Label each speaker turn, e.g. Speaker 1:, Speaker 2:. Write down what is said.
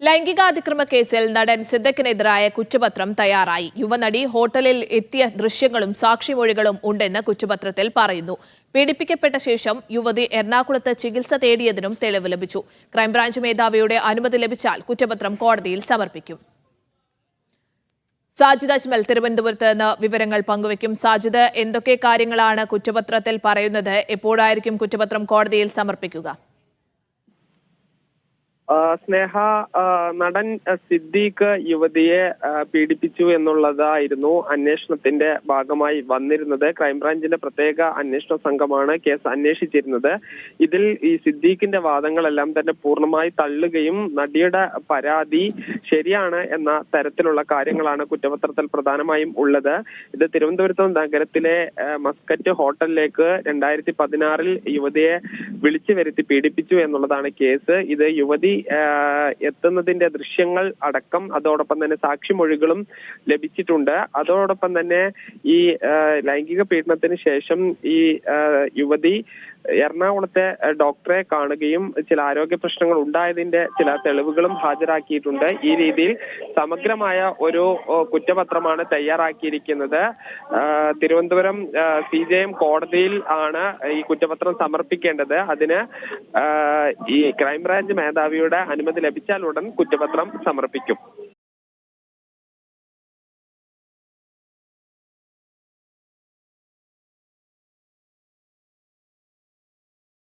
Speaker 1: ലൈംഗികാതിക്രമ കേസിൽ നടൻ സിദ്ദിഖിനെതിരായ കുറ്റപത്രം തയ്യാറായി. യുവനടി ഹോട്ടലിൽ എത്തിയ ദൃശ്യങ്ങളും സാക്ഷിമൊഴികളും ഉണ്ടെന്ന് കുറ്റപത്രത്തിൽ പറയുന്നു. പീഡിപ്പിക്കപ്പെട്ട ശേഷം യുവതി എറണാകുളത്ത് ചികിത്സ തേടിയതിനും തെളിവ് ലഭിച്ചു. ക്രൈംബ്രാഞ്ച് മേധാവിയുടെ അനുമതി ലഭിച്ചാൽ കുറ്റപത്രം കോടതിയിൽ സമർപ്പിക്കും. സാജിദ് അജ്മൽ തിരുവനന്തപുരത്ത് നിന്ന് വിവരങ്ങൾ പങ്കുവയ്ക്കും. സാജിദ്, എന്തൊക്കെ കാര്യങ്ങളാണ് കുറ്റപത്രത്തിൽ പറയുന്നത്? എപ്പോഴായിരിക്കും കുറ്റപത്രം കോടതിയിൽ സമർപ്പിക്കുക?
Speaker 2: സ്നേഹ, നടൻ സിദ്ദീഖ് യുവതിയെ പീഡിപ്പിച്ചു എന്നുള്ളതായിരുന്നു അന്വേഷണത്തിന്റെ ഭാഗമായി വന്നിരുന്നത്. ക്രൈംബ്രാഞ്ചിന്റെ പ്രത്യേക അന്വേഷണ സംഘമാണ് കേസ് അന്വേഷിച്ചിരുന്നത്. ഇതിൽ ഈ സിദ്ദീഖിന്റെ വാദങ്ങളെല്ലാം തന്നെ പൂർണ്ണമായി തള്ളുകയും നടിയുടെ പരാതി ശരിയാണ് എന്ന തരത്തിലുള്ള കാര്യങ്ങളാണ് കുറ്റപത്രത്തിൽ പ്രധാനമായും ഉള്ളത്. ഇത് തിരുവനന്തപുരത്ത് നഗരത്തിലെ മസ്കറ്റ് ഹോട്ടലിലേക്ക് 2016 യുവതിയെ വിളിച്ചു വരുത്തി പീഡിപ്പിച്ചു എന്നുള്ളതാണ് കേസ്. ഇത് യുവതി എത്തുന്നതിന്റെ ദൃശ്യങ്ങൾ അടക്കം അതോടൊപ്പം തന്നെ സാക്ഷിമൊഴികളും ലഭിച്ചിട്ടുണ്ട്. അതോടൊപ്പം തന്നെ ഈ ലൈംഗിക പീഡനത്തിന് ശേഷം ഈ യുവതി എറണാകുളത്തെ ഡോക്ടറെ കാണുകയും ചില ആരോഗ്യ പ്രശ്നങ്ങൾ ഉണ്ടായതിന്റെ ചില തെളിവുകളും ഹാജരാക്കിയിട്ടുണ്ട്. ഈ രീതിയിൽ സമഗ്രമായ ഒരു കുറ്റപത്രമാണ് തയ്യാറാക്കിയിരിക്കുന്നത്. തിരുവനന്തപുരം CJM കോടതിയിൽ ആണ് ഈ കുറ്റപത്രം സമർപ്പിക്കേണ്ടത്. അതിന് ഈ ക്രൈംബ്രാഞ്ച് മേധാവിയുടെ അനുമതി ലഭിച്ചാൽ ഉടൻ കുറ്റപത്രം സമർപ്പിക്കും.